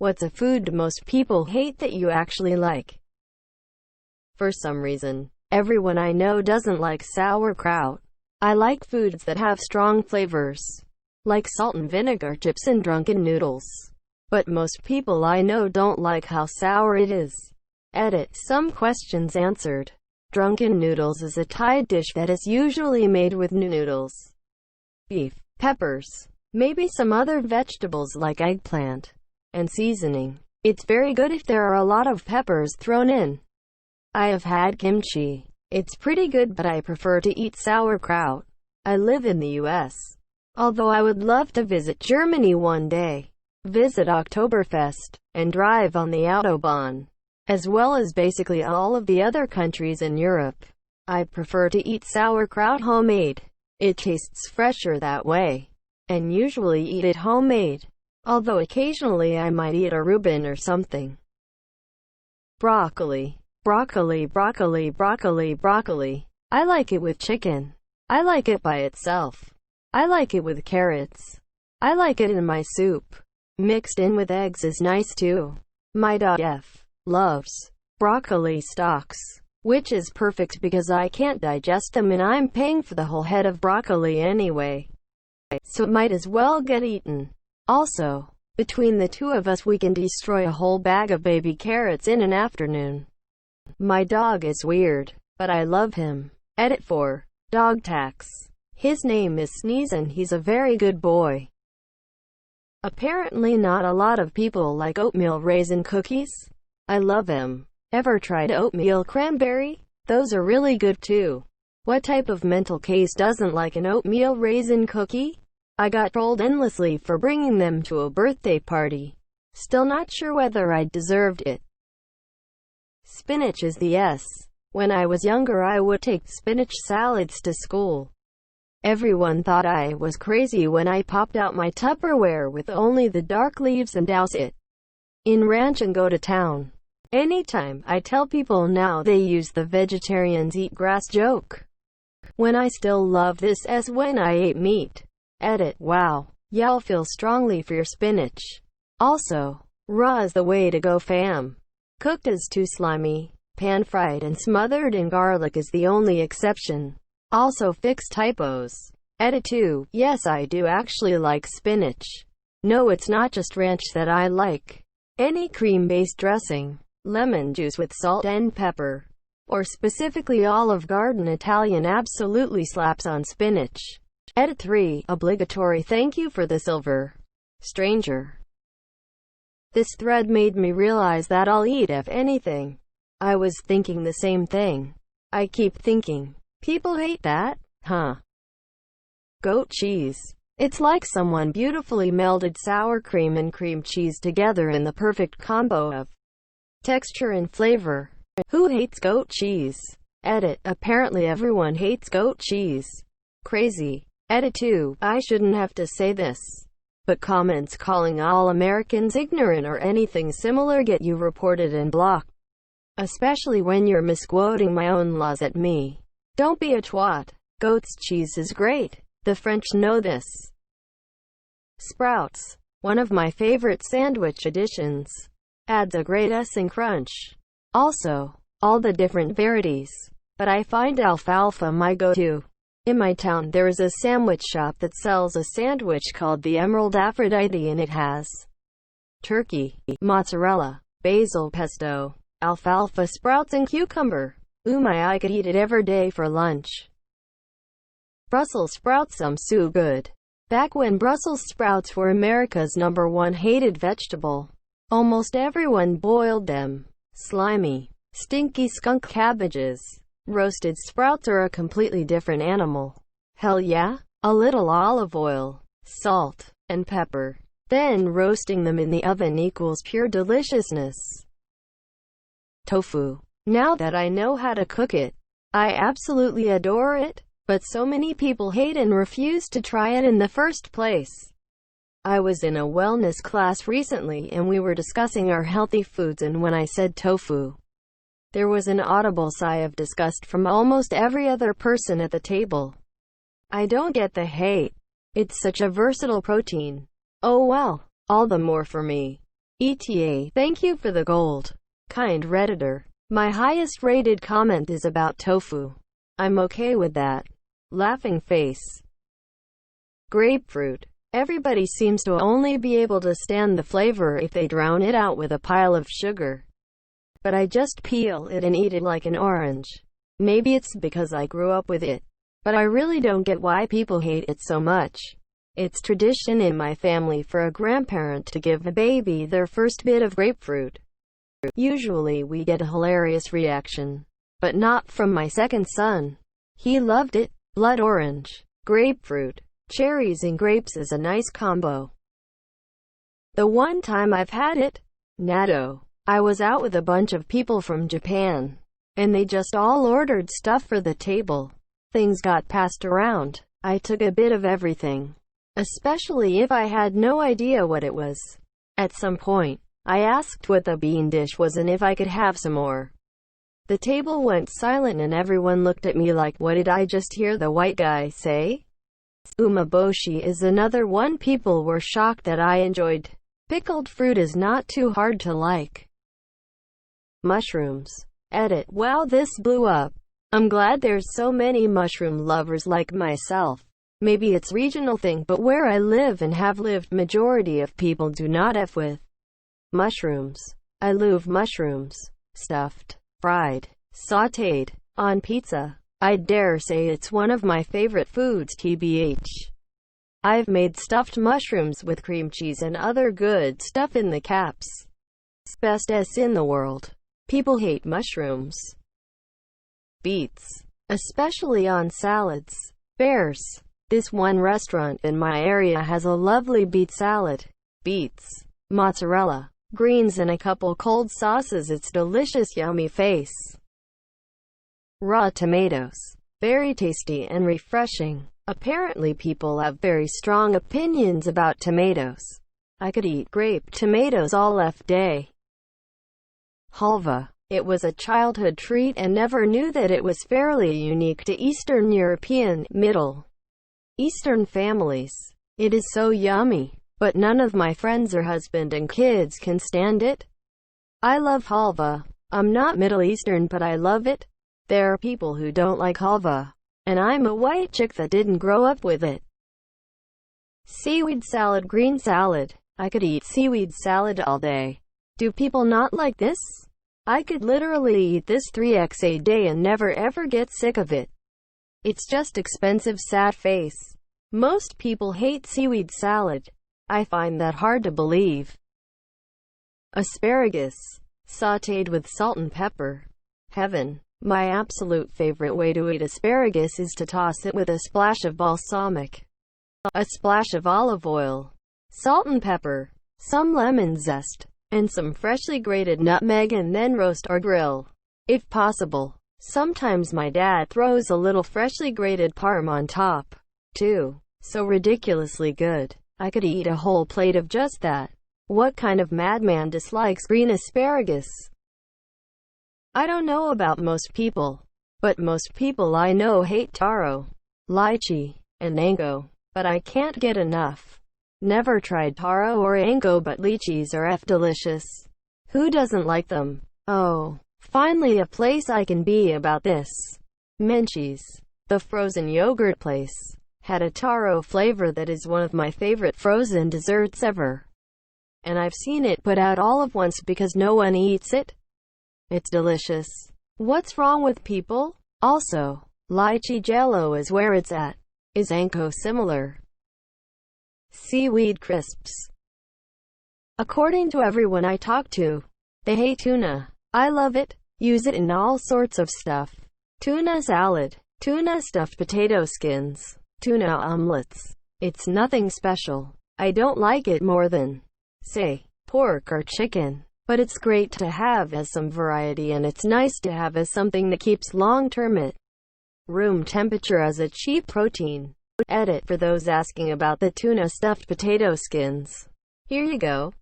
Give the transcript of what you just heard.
What's a food most people hate that you actually like? For some reason, everyone I know doesn't like sauerkraut. I like foods that have strong flavors, like salt and vinegar chips and drunken noodles. But most people I know don't like how sour it is. Edit. Some questions answered. Drunken noodles is a Thai dish that is usually made with noodles, beef, peppers, maybe some other vegetables like eggplant, and seasoning. It's very good if there are a lot of peppers thrown in. I have had kimchi. It's pretty good, but I prefer to eat sauerkraut. I live in the US, although I would love to visit Germany one day, visit Oktoberfest, and drive on the Autobahn, as well as basically all of the other countries in Europe. I prefer to eat sauerkraut homemade. It tastes fresher that way, and usually eat it homemade, although occasionally I might eat a Reuben or something. Broccoli. Broccoli, broccoli, broccoli, broccoli. I like it with chicken. I like it by itself. I like it with carrots. I like it in my soup. Mixed in with eggs is nice too. My F loves broccoli stalks, which is perfect because I can't digest them and I'm paying for the whole head of broccoli anyway, so it might as well get eaten. Also, between the two of us we can destroy a whole bag of baby carrots in an afternoon. My dog is weird, but I love him. Edit. For dog tax. His name is Sneeze and he's a very good boy. Apparently not a lot of people like oatmeal raisin cookies. I love them. Ever tried oatmeal cranberry? Those are really good too. What type of mental case doesn't like an oatmeal raisin cookie? I got trolled endlessly for bringing them to a birthday party. Still not sure whether I deserved it. Spinach is the S. When I was younger I would take spinach salads to school. Everyone thought I was crazy when I popped out my Tupperware with only the dark leaves and douse it in ranch and go to town. Anytime I tell people now they use the vegetarians eat grass joke, when I still love this as when I ate meat. Edit. Wow. Y'all feel strongly for your spinach. Also, raw is the way to go fam. Cooked is too slimy. Pan-fried and smothered in garlic is the only exception. Also fix typos. Edit 2. Yes, I do actually like spinach. No, it's not just ranch that I like. Any cream-based dressing, lemon juice with salt and pepper, or specifically Olive Garden Italian absolutely slaps on spinach. Edit 3. Obligatory thank you for the silver. Stranger. This thread made me realize that I'll eat anything. I was thinking the same thing. I keep thinking, people hate that, huh? Goat cheese. It's like someone beautifully melded sour cream and cream cheese together in the perfect combo of texture and flavor. Who hates goat cheese? Edit. Apparently everyone hates goat cheese. Crazy. Edit 2. I shouldn't have to say this, but comments calling all Americans ignorant or anything similar get you reported and blocked. Especially when you're misquoting my own laws at me. Don't be a twat. Goat's cheese is great. The French know this. Sprouts. One of my favorite sandwich additions. Adds a great S and crunch. Also, all the different varieties. But I find alfalfa my go-to. In my town there is a sandwich shop that sells a sandwich called the Emerald Aphrodite and it has turkey, mozzarella, basil pesto, alfalfa sprouts and cucumber. I could eat it every day for lunch. Brussels sprouts so good. Back when Brussels sprouts were America's #1 hated vegetable, almost everyone boiled them. Slimy, stinky skunk cabbages. Roasted sprouts are a completely different animal. Hell yeah? A little olive oil, salt, and pepper. Then roasting them in the oven equals pure deliciousness. Tofu. Now that I know how to cook it, I absolutely adore it, but so many people hate and refuse to try it in the first place. I was in a wellness class recently and we were discussing our healthy foods, and when I said tofu, there was an audible sigh of disgust from almost every other person at the table. I don't get the hate. It's such a versatile protein. Oh well, all the more for me. ETA, thank you for the gold. Kind Redditor. My highest rated comment is about tofu. I'm okay with that. Laughing face. Grapefruit. Everybody seems to only be able to stand the flavor if they drown it out with a pile of sugar. But I just peel it and eat it like an orange. Maybe it's because I grew up with it. But I really don't get why people hate it so much. It's tradition in my family for a grandparent to give a baby their first bit of grapefruit. Usually we get a hilarious reaction. But not from my second son. He loved it. Blood orange. Grapefruit. Cherries and grapes is a nice combo. The one time I've had it, natto. I was out with a bunch of people from Japan, and they just all ordered stuff for the table. Things got passed around. I took a bit of everything, especially if I had no idea what it was. At some point, I asked what the bean dish was and if I could have some more. The table went silent and everyone looked at me like, what did I just hear the white guy say? Umeboshi is another one people were shocked that I enjoyed. Pickled fruit is not too hard to like. Mushrooms. Edit. Wow, this blew up. I'm glad there's so many mushroom lovers like myself. Maybe it's regional thing, but where I live and have lived, majority of people do not F with mushrooms. I love mushrooms. Stuffed, fried, sautéed, on pizza. I dare say it's one of my favorite foods tbh. I've made stuffed mushrooms with cream cheese and other good stuff in the caps. Best S in the world. People hate mushrooms. Beets. Especially on salads. Bears. This one restaurant in my area has a lovely beet salad. Beets, mozzarella, greens and a couple cold sauces. It's delicious, yummy face. Raw tomatoes. Very tasty and refreshing. Apparently people have very strong opinions about tomatoes. I could eat grape tomatoes all day. Halva. It was a childhood treat and never knew that it was fairly unique to Eastern European, Middle Eastern families. It is so yummy, but none of my friends or husband and kids can stand it. I love halva. I'm not Middle Eastern, but I love it. There are people who don't like halva, and I'm a white chick that didn't grow up with it. Seaweed salad. Green salad. I could eat seaweed salad all day. Do people not like this? I could literally eat this 3x a day and never ever get sick of it. It's just expensive, sad face. Most people hate seaweed salad. I find that hard to believe. Asparagus. Sautéed with salt and pepper. Heaven. My absolute favorite way to eat asparagus is to toss it with a splash of balsamic, a splash of olive oil, salt and pepper, some lemon zest, and some freshly grated nutmeg, and then roast or grill, if possible. Sometimes my dad throws a little freshly grated parm on top, too. So ridiculously good. I could eat a whole plate of just that. What kind of madman dislikes green asparagus? I don't know about most people, but most people I know hate taro, lychee, and mango, but I can't get enough. Never tried taro or mango, but lychees are delicious. Who doesn't like them? Oh, finally a place I can be about this. Menchie's, the frozen yogurt place, had a taro flavor that is one of my favorite frozen desserts ever. And I've seen it put out all of once because no one eats it. It's delicious. What's wrong with people? Also, lychee jello is where it's at. Is Anko similar? Seaweed crisps. According to everyone I talk to, they hate tuna. I love it. Use it in all sorts of stuff. Tuna salad, tuna stuffed potato skins, tuna omelets. It's nothing special. I don't like it more than, say, pork or chicken. But it's great to have as some variety, and it's nice to have as something that keeps long-term at room temperature as a cheap protein. Edit. For those asking about the tuna stuffed potato skins, here you go.